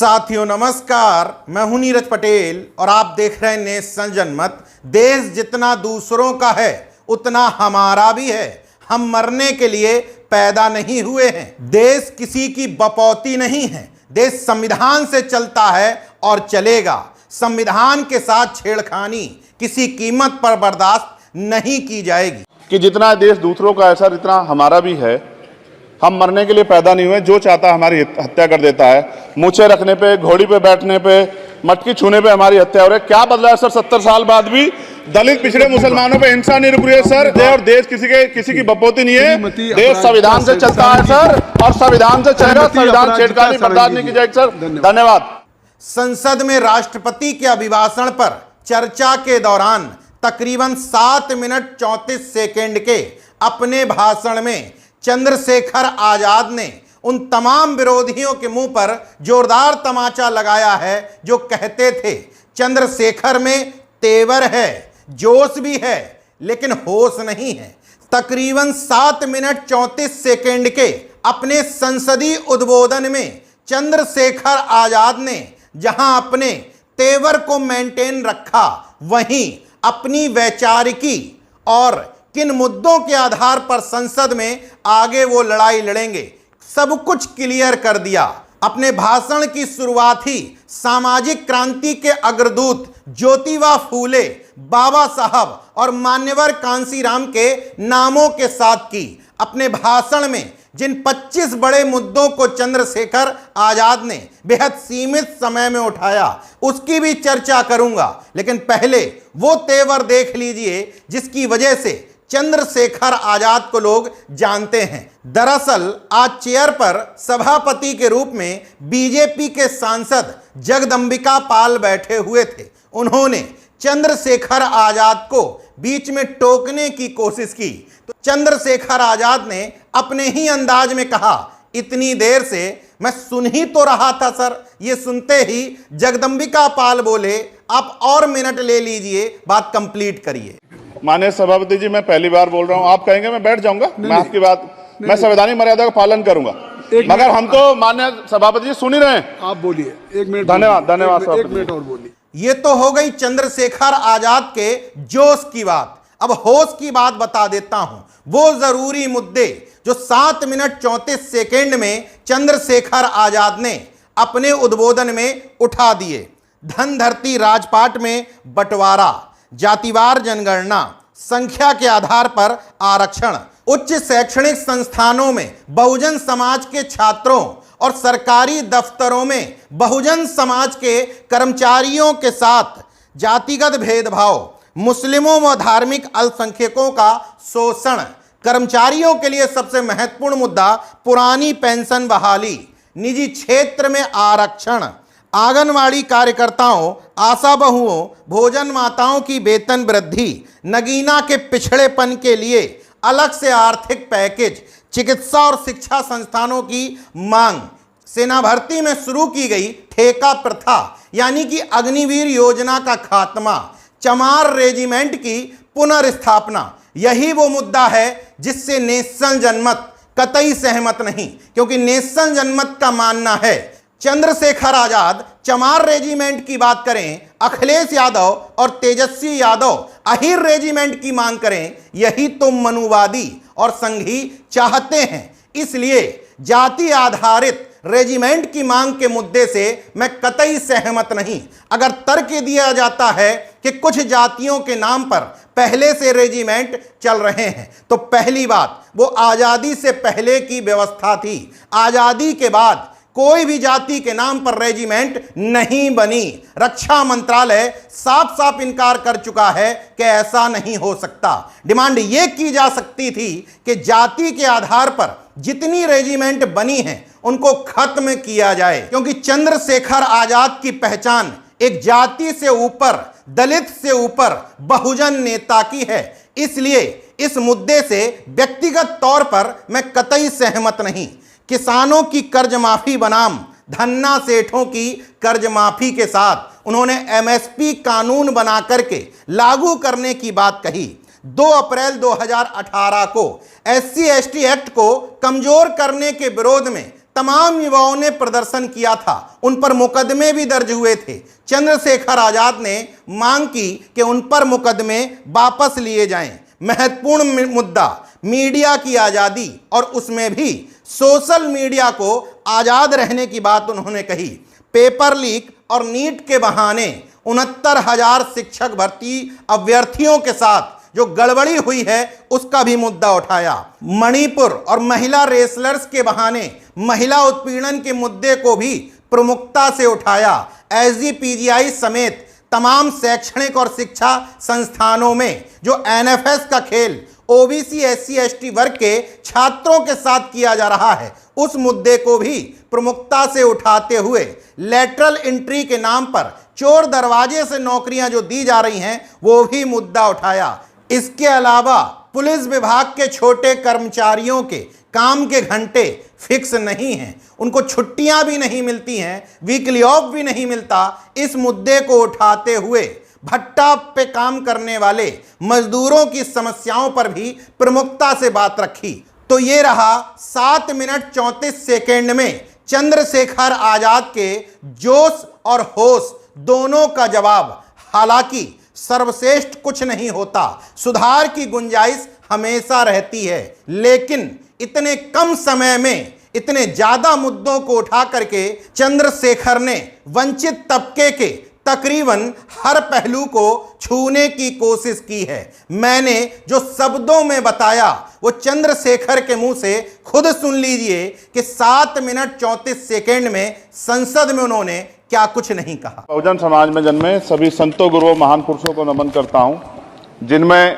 साथियों नमस्कार, मैं हूं नीरज पटेल और आप देख रहे हैं नेशनल जनमत। देश जितना दूसरों का है उतना हमारा भी है। हम मरने के लिए पैदा नहीं हुए हैं। देश किसी की बपौती नहीं है। देश संविधान से चलता है और चलेगा। संविधान के साथ छेड़खानी किसी कीमत पर बर्दाश्त नहीं की जाएगी। कि जितना देश दूसरों का है सर, इतना हमारा भी है। हम मरने के लिए पैदा नहीं हुए। जो चाहता है हमारी हत्या कर देता है। मूछे रखने पे, घोड़ी पे बैठने पे, मटकी छूने पे हमारी हत्या हो रही है। क्या बदला है सर? 70 साल बाद भी दलित पिछड़े मुसलमानों पे हिंसा नहीं रुक रही है सर। और देश किसी की बपौती नहीं है। देश संविधान से चलता है सर और संविधान से चलेगा। संविधान छेड़खानी बर्दाश्त नहीं की जाएगी सर। धन्यवाद। संसद में राष्ट्रपति के अभिभाषण पर चर्चा के दौरान तकरीबन 7 मिनट 34 सेकेंड के अपने भाषण में चंद्रशेखर आजाद ने उन तमाम विरोधियों के मुंह पर जोरदार तमाचा लगाया है जो कहते थे चंद्रशेखर में तेवर है, जोश भी है, लेकिन होश नहीं है। तकरीबन 7 मिनट 34 सेकेंड के अपने संसदीय उद्बोधन में चंद्रशेखर आजाद ने जहां अपने तेवर को मेंटेन रखा, वहीं अपनी वैचारिकी और किन मुद्दों के आधार पर संसद में आगे वो लड़ाई लड़ेंगे सब कुछ क्लियर कर दिया। अपने भाषण की शुरुआत ही सामाजिक क्रांति के अग्रदूत ज्योतिबा फूले, बाबा साहब और मान्यवर कांसीराम के नामों के साथ की। अपने भाषण में जिन 25 बड़े मुद्दों को चंद्रशेखर आजाद ने बेहद सीमित समय में उठाया, उसकी भी चर्चा करूंगा। लेकिन पहले वो तेवर देख लीजिए जिसकी वजह से चंद्रशेखर आजाद को लोग जानते हैं। दरअसल आज चेयर पर सभापति के रूप में बीजेपी के सांसद जगदंबिका पाल बैठे हुए थे। उन्होंने चंद्रशेखर आजाद को बीच में टोकने की कोशिश की तो चंद्रशेखर आजाद ने अपने ही अंदाज में कहा, इतनी देर से मैं सुन ही तो रहा था सर। ये सुनते ही जगदंबिका पाल बोले, आप और मिनट ले लीजिए, बात कंप्लीट करिए। माननीय सभापति जी, मैं पहली बार बोल रहा हूँ। आप कहेंगे मैं बैठ जाऊंगा। मैं आपकी बात, मैं संवैधानिक मर्यादा का पालन करूंगा, मगर हम तो माननीय सभापति जी सुन ही रहे हैं। आप बोलिए, 1 मिनट। धन्यवाद, धन्यवाद। 1 मिनट और बोलिए। ये तो हो गई चंद्रशेखर आजाद के जोश की बात। अब होश की बात बता देता हूं। वो जरूरी मुद्दे जो 7 मिनट 34 सेकेंड में चंद्रशेखर आजाद ने अपने उद्बोधन में उठा दिए। धन धरती राजपाट में बंटवारा, जातिवार जनगणना, संख्या के आधार पर आरक्षण, उच्च शैक्षणिक संस्थानों में बहुजन समाज के छात्रों और सरकारी दफ्तरों में बहुजन समाज के कर्मचारियों के साथ जातिगत भेदभाव, मुस्लिमों व धार्मिक अल्पसंख्यकों का शोषण, कर्मचारियों के लिए सबसे महत्वपूर्ण मुद्दा पुरानी पेंशन बहाली, निजी क्षेत्र में आरक्षण, आंगनवाड़ी कार्यकर्ताओं, आशा बहुओं, भोजन माताओं की वेतन वृद्धि, नगीना के पिछड़ेपन के लिए अलग से आर्थिक पैकेज, चिकित्सा और शिक्षा संस्थानों की मांग, सेना भर्ती में शुरू की गई ठेका प्रथा यानी कि अग्निवीर योजना का खात्मा, चमार रेजिमेंट की पुनर्स्थापना। यही वो मुद्दा है जिससे नेशनल जनमत कतई सहमत नहीं, क्योंकि नेशनल जनमत का मानना है चंद्रशेखर आजाद चमार रेजिमेंट की बात करें, अखिलेश यादव और तेजस्वी यादव अहिर रेजिमेंट की मांग करें, यही तो मनुवादी और संघी चाहते हैं। इसलिए जाति आधारित रेजिमेंट की मांग के मुद्दे से मैं कतई सहमत नहीं। अगर तर्क दिया जाता है कि कुछ जातियों के नाम पर पहले से रेजिमेंट चल रहे हैं, तो पहली बात, वो आज़ादी से पहले की व्यवस्था थी। आज़ादी के बाद कोई भी जाति के नाम पर रेजिमेंट नहीं बनी। रक्षा मंत्रालय साफ साफ इनकार कर चुका है कि ऐसा नहीं हो सकता। डिमांड ये की जा सकती थी कि जाति के आधार पर जितनी रेजिमेंट बनी हैं उनको खत्म किया जाए, क्योंकि चंद्रशेखर आजाद की पहचान एक जाति से ऊपर, दलित से ऊपर बहुजन नेता की है। इसलिए इस मुद्दे से व्यक्तिगत तौर पर मैं कतई सहमत नहीं। किसानों की कर्ज माफी बनाम धन्ना सेठों की कर्ज माफी के साथ उन्होंने एमएसपी कानून बना करके लागू करने की बात कही। 2 अप्रैल 2018 को SC/ST एक्ट को कमजोर करने के विरोध में तमाम युवाओं ने प्रदर्शन किया था, उन पर मुकदमे भी दर्ज हुए थे। चंद्रशेखर आजाद ने मांग की कि उन पर मुकदमे वापस लिए जाएं। महत्वपूर्ण मुद्दा मीडिया की आज़ादी और उसमें भी सोशल मीडिया को आज़ाद रहने की बात उन्होंने कही। पेपर लीक और नीट के बहाने 69,000 शिक्षक भर्ती अभ्यर्थियों के साथ जो गड़बड़ी हुई है उसका भी मुद्दा उठाया। मणिपुर और महिला रेसलर्स के बहाने महिला उत्पीड़न के मुद्दे को भी प्रमुखता से उठाया। एसजीपीजीआई समेत तमाम शैक्षणिक और शिक्षा संस्थानों में जो एनएफएस का खेल ओबीसी एससी एसटी वर्ग के छात्रों के साथ किया जा रहा है उस मुद्दे को भी प्रमुखता से उठाते हुए लेटरल एंट्री के नाम पर चोर दरवाजे से नौकरियां जो दी जा रही हैं वो भी मुद्दा उठाया। इसके अलावा पुलिस विभाग के छोटे कर्मचारियों के काम के घंटे फिक्स नहीं हैं, उनको छुट्टियां भी नहीं मिलती हैं, वीकली ऑफ भी नहीं मिलता। इस मुद्दे को उठाते हुए भट्टा पे काम करने वाले मजदूरों की समस्याओं पर भी प्रमुखता से बात रखी। तो ये रहा 7 मिनट 34 सेकेंड में चंद्रशेखर आजाद के जोश और होश दोनों का जवाब। हालांकि सर्वश्रेष्ठ कुछ नहीं होता, सुधार की गुंजाइश हमेशा रहती है, लेकिन इतने कम समय में इतने ज्यादा मुद्दों को उठा करके चंद्रशेखर ने वंचित तबके के तकरीबन हर पहलू को छूने की कोशिश की है। मैंने जो शब्दों में बताया वो चंद्रशेखर के मुंह से खुद सुन लीजिए कि 7 मिनट 34 सेकेंड में संसद में उन्होंने क्या कुछ नहीं कहा। बहुजन समाज में जन्मे सभी संतों गुरुओं महान पुरुषों को नमन करता हूं, जिनमें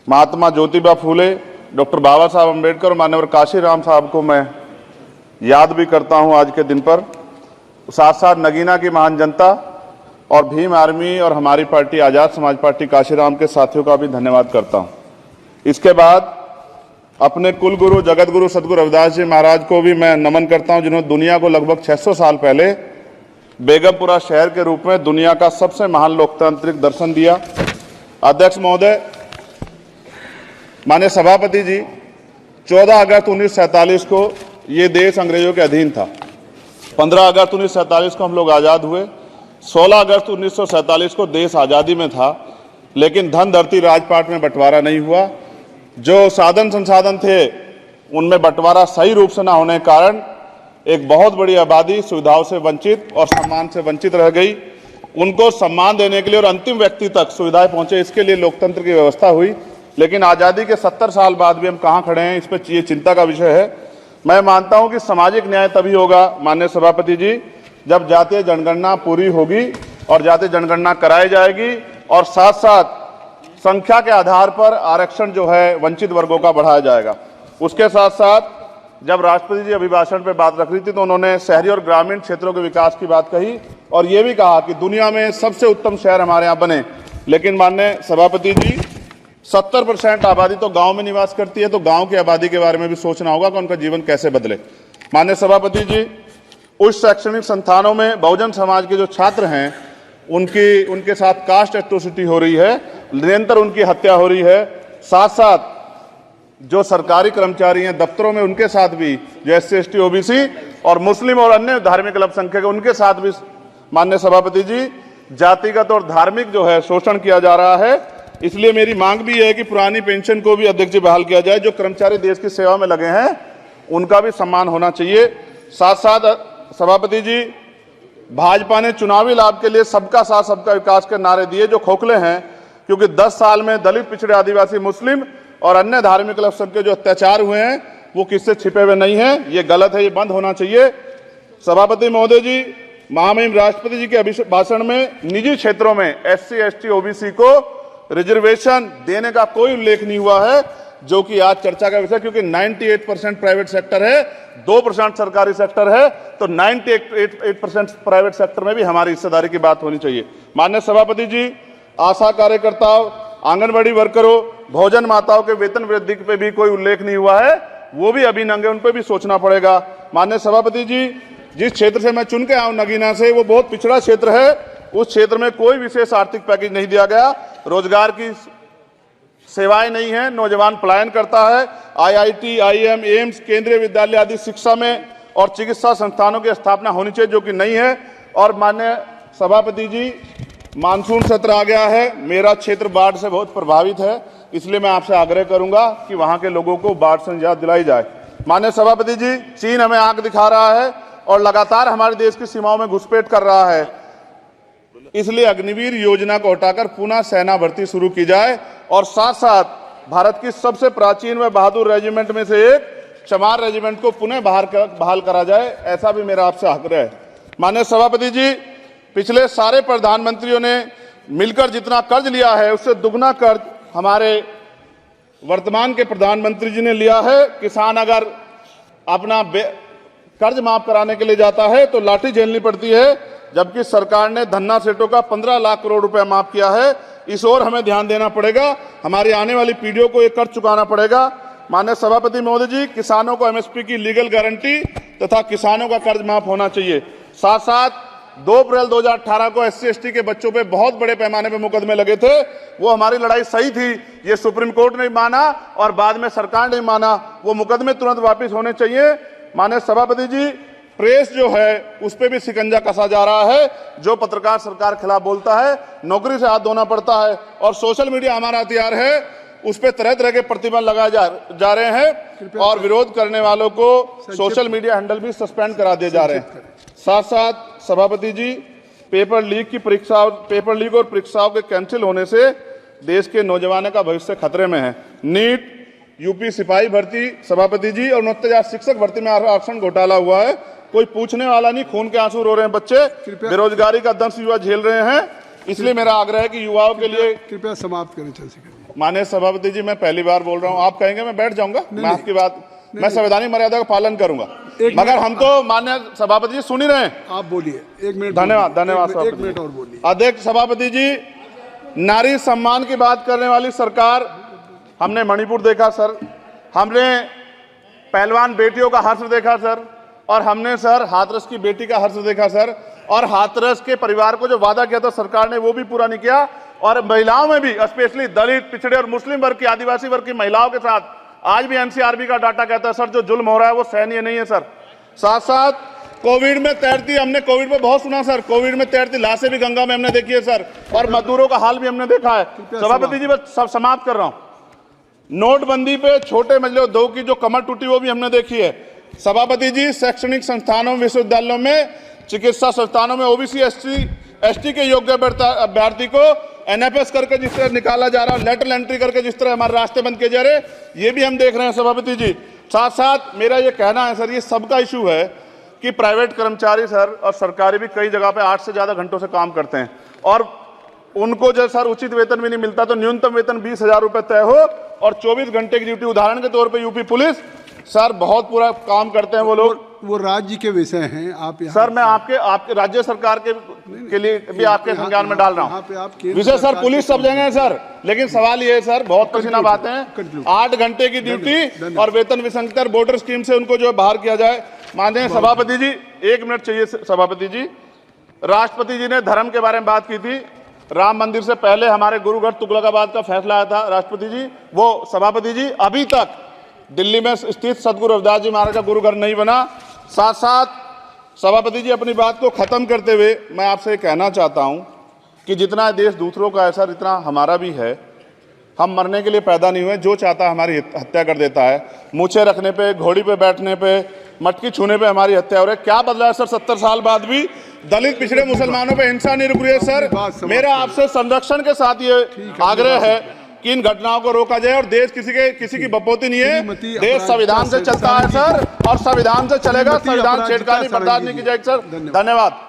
महात्मा ज्योतिबा फूले, डॉक्टर बाबा साहब अम्बेडकर और मान्यवर काशीराम साहब को मैं याद भी करता हूं आज के दिन पर। साथ साथ नगीना की महान जनता और भीम आर्मी और हमारी पार्टी आज़ाद समाज पार्टी काशीराम के साथियों का भी धन्यवाद करता हूं। इसके बाद अपने कुल गुरु जगत गुरु सदगुरु रविदास जी महाराज को भी मैं नमन करता हूं, जिन्होंने दुनिया को लगभग 600 साल पहले बेगमपुरा शहर के रूप में दुनिया का सबसे महान लोकतांत्रिक दर्शन दिया। अध्यक्ष महोदय, माननीय सभापति जी, 14 अगस्त 1947 को ये देश अंग्रेजों के अधीन था। 15 अगस्त 1947 को हम लोग आज़ाद हुए। 16 अगस्त 1947 को देश आज़ादी में था, लेकिन धन धरती राजपाट में बंटवारा नहीं हुआ। जो साधन संसाधन थे उनमें बंटवारा सही रूप से न होने के कारण एक बहुत बड़ी आबादी सुविधाओं से वंचित और सम्मान से वंचित रह गई। उनको सम्मान देने के लिए और अंतिम व्यक्ति तक सुविधाएं पहुंचे, इसके लिए लोकतंत्र की व्यवस्था हुई। लेकिन आज़ादी के 70 साल बाद भी हम कहाँ खड़े हैं, इस पर ये चिंता का विषय है। मैं मानता हूं कि सामाजिक न्याय तभी होगा माननीय सभापति जी, जब जातीय जनगणना पूरी होगी और जातीय जनगणना कराई जाएगी और साथ साथ संख्या के आधार पर आरक्षण जो है वंचित वर्गों का बढ़ाया जाएगा। उसके साथ साथ जब राष्ट्रपति जी अभिभाषण पर बात रख रही थी तो उन्होंने शहरी और ग्रामीण क्षेत्रों के विकास की बात कही और ये भी कहा कि दुनिया में सबसे उत्तम शहर हमारे यहाँ बने। लेकिन माननीय सभापति जी, 70% आबादी तो गांव में निवास करती है, तो गांव की आबादी के बारे में भी सोचना होगा कि उनका जीवन कैसे बदले। माननीय सभापति जी, उच्च शैक्षणिक संस्थानों में बहुजन समाज के जो छात्र हैं उनके साथ कास्ट एट्रोसिटी हो रही है, निरंतर उनकी हत्या हो रही है। साथ साथ जो सरकारी कर्मचारी हैं दफ्तरों में उनके साथ भी, जो एससी एसटी ओबीसी और मुस्लिम और अन्य धार्मिक अल्पसंख्यक उनके साथ भी माननीय सभापति जी जातिगत और धार्मिक जो है शोषण किया जा रहा है। इसलिए मेरी मांग भी है कि पुरानी पेंशन को भी अध्यक्ष जी बहाल किया जाए। जो कर्मचारी देश की सेवा में लगे हैं उनका भी सम्मान होना चाहिए। साथ साथ सभापति जी, भाजपा ने चुनावी लाभ के लिए सबका साथ सबका विकास के नारे दिए जो खोखले हैं, क्योंकि 10 साल में दलित, पिछड़े, आदिवासी, मुस्लिम और अन्य धार्मिक अल्पसंख्यक जो अत्याचार हुए हैं वो किससे छिपे हुए नहीं है। ये गलत है, ये बंद होना चाहिए। सभापति महोदय जी, महामहिम राष्ट्रपति जी के भाषण में निजी क्षेत्रों में एससी एसटी ओबीसी को रिजर्वेशन देने का कोई उल्लेख नहीं हुआ है, जो कि आज चर्चा का विषय, क्योंकि 98% प्राइवेट सेक्टर है, 2% सरकारी सेक्टर है, तो 98% प्राइवेट सेक्टर में भी हमारी हिस्सेदारी की बात होनी चाहिए। माननीय सभापति जी, आशा कार्यकर्ताओं, आंगनबाड़ी वर्करों, भोजन माताओं के वेतन वृद्धि पे भी कोई उल्लेख नहीं हुआ है, वो भी अभी नंगे, उन पर भी सोचना पड़ेगा। माननीय सभापति जी, जिस क्षेत्र से मैं चुन के आऊं नगीना से, वो बहुत पिछड़ा क्षेत्र है। उस क्षेत्र में कोई विशेष आर्थिक पैकेज नहीं दिया गया। रोजगार की सेवाएं नहीं है, नौजवान पलायन करता है। आईआईटी, आईएम, एम्स, केंद्रीय विद्यालय आदि शिक्षा में और चिकित्सा संस्थानों की स्थापना होनी चाहिए, जो कि नहीं है। और माननीय सभापति जी, मानसून सत्र आ गया है, मेरा क्षेत्र बाढ़ से बहुत प्रभावित है, इसलिए मैं आपसे आग्रह करूंगा कि वहां के लोगों को बाढ़ से निजात दिलाई जाए। माननीय सभापति जी, चीन हमें आंख दिखा रहा है और लगातार हमारे देश की सीमाओं में घुसपैठ कर रहा है, इसलिए अग्निवीर योजना को हटाकर पुनः सेना भर्ती शुरू की जाए और साथ साथ भारत की सबसे प्राचीन व बहादुर रेजिमेंट में से एक चमार रेजिमेंट को पुनः बहाल करा जाए, ऐसा भी मेरा आपसे आग्रह है। माननीय सभापति जी, पिछले सारे प्रधानमंत्रियों ने मिलकर जितना कर्ज लिया है उससे दुगना कर्ज हमारे वर्तमान के प्रधानमंत्री जी ने लिया है। किसान अगर अपना कर्ज माफ कराने के लिए जाता है तो लाठी झेलनी पड़ती है, जबकि सरकार ने धन्ना सेठों का 15 लाख करोड़ रुपया माफ किया है। इस ओर हमें ध्यान देना पड़ेगा, हमारी आने वाली पीढ़ियों को ये कर्ज चुकाना पड़ेगा। माननीय सभापति महोदय जी, किसानों को एमएसपी की लीगल गारंटी तथा किसानों का कर्ज माफ होना चाहिए। साथ साथ 2 अप्रैल 2018 को SC/ST के बच्चों पे बहुत बड़े पैमाने पे मुकदमे लगे थे, वो हमारी लड़ाई सही थी, ये सुप्रीम कोर्ट ने माना और बाद में सरकार ने माना, वो मुकदमे तुरंत वापस होने चाहिए। माननीय सभापति जी, प्रेस जो है उस पर भी शिकंजा कसा जा रहा है, जो पत्रकार सरकार के खिलाफ बोलता है नौकरी से हाथ धोना पड़ता है, और सोशल मीडिया हमारा हथियार है, उस पर तरह तरह के प्रतिबंध लगाए जा रहे हैं और विरोध करने वालों को सोशल मीडिया हैंडल भी सस्पेंड करा दिए जा रहे हैं। साथ साथ सभापति जी, पेपर लीक और परीक्षाओं के कैंसिल होने से देश के नौजवानों का भविष्य खतरे में है। नीट, यूपी सिपाही भर्ती सभापति जी और 69,000 शिक्षक भर्ती में आरक्षण घोटाला हुआ है, कोई पूछने वाला नहीं, खून के आंसू रो रहे हैं बच्चे, बेरोजगारी का दंश युवा झेल रहे हैं, इसलिए मेरा आग्रह है कि युवाओं के लिए कृपया समाप्त करें चंद्रशेखर। माननीय सभापति जी, मैं पहली बार बोल रहा हूं, आप कहेंगे मैं बैठ जाऊंगा, मैं आपकी बात, मैं संवैधानिक मर्यादा का पालन करूंगा, मगर हम तो माननीय सभापति जी सुन ही रहे हैं। आप बोलिए, 1 मिनट। धन्यवाद, धन्यवाद। 1 मिनट और बोलिए। अध्यक्ष सभापति जी, नारी सम्मान की बात करने वाली सरकार, हमने मणिपुर देखा सर, हमने पहलवान बेटियों का हर्ष देखा सर, और हमने सर हाथरस की बेटी का हर्ष देखा सर, और हाथरस के परिवार को जो वादा किया था सरकार ने वो भी पूरा नहीं किया, और महिलाओं में भी, स्पेशली दलित, पिछड़े और मुस्लिम वर्ग की, आदिवासी वर्ग की महिलाओं के साथ आज भी एनसीआरबी का डाटा कहता है सर जो जुल्म हो रहा है वो सहनीय नहीं है सर। साथ साथ कोविड में तैरती, हमने कोविड में बहुत सुना सर, कोविड में तैरती लाशें भी गंगा में हमने देखी है सर, और मजदूरों का हाल भी हमने देखा है। सभापति जी, बस सब समाप्त कर रहा हूं। नोटबंदी पे छोटे मजले उद्योग की जो कमर टूटी वो भी हमने देखी है। सभापति जी, शैक्षणिक संस्थानों, विश्वविद्यालयों में, चिकित्सा संस्थानों में ओबीसी एसटी के योग्य अभ्यर्थी को एनएफएस करके जिस तरह निकाला जा रहा है, लेटरल एंट्री करके जिस तरह हमारे रास्ते बंद किए जा रहे, ये भी हम देख रहे हैं सभापति जी। साथ साथ मेरा ये कहना है सर, ये सबका इशू है कि प्राइवेट कर्मचारी सर और सरकारी भी कई जगह पे 8 से ज्यादा घंटों से काम करते हैं, और उनको जो सर उचित वेतन भी नहीं मिलता, तो न्यूनतम वेतन 20,000 रुपए तय हो और 24 घंटे की ड्यूटी। उदाहरण के तौर पे यूपी पुलिस सर बहुत पूरा काम करते हैं वो लोग, वो राज्य के विषय हैं। आप सर मैं आपके राज्य सरकार के लिए भी आपके संज्ञान में डाल रहा हूँ विषय सर, पुलिस सब जगह है सर, लेकिन सवाल ये है सर, बहुत पसीना बातें हैं, 8 घंटे की ड्यूटी और वेतन विसंगति, वोटर स्कीम से उनको जो बाहर किया जाए। माननीय सभापति जी, 1 मिनट चाहिए सभापति जी। राष्ट्रपति जी ने धर्म के बारे में बात की थी, राम मंदिर से पहले हमारे गुरुघर तुगलकाबाद का फैसला आया था राष्ट्रपति जी, वो सभापति जी अभी तक दिल्ली में स्थित सदगुरु रविदास जी महाराज का गुरुघर नहीं बना। साथ साथ सभापति जी, अपनी बात को खत्म करते हुए मैं आपसे कहना चाहता हूं कि जितना देश दूसरों का है सर, इतना हमारा भी है। हम मरने के लिए पैदा नहीं हुए, जो चाहता है हमारी हत्या कर देता है। मूछे रखने पे, घोड़ी पे बैठने पे, मटकी छूने पे हमारी हत्या हो रही है। क्या बदला है सर 70 साल बाद भी? दलित, पिछड़े, मुसलमानों पे हिंसा नहीं रुक रही है सर। मेरा आपसे संरक्षण के साथ ये आग्रह है कि इन घटनाओं को रोका जाए, और देश किसी की बपोती नहीं है, देश संविधान से चलता है सर, और संविधान से चलेगा, संविधान छेड़खानी बर्दाश्त नहीं की जाएगी सर। धन्यवाद।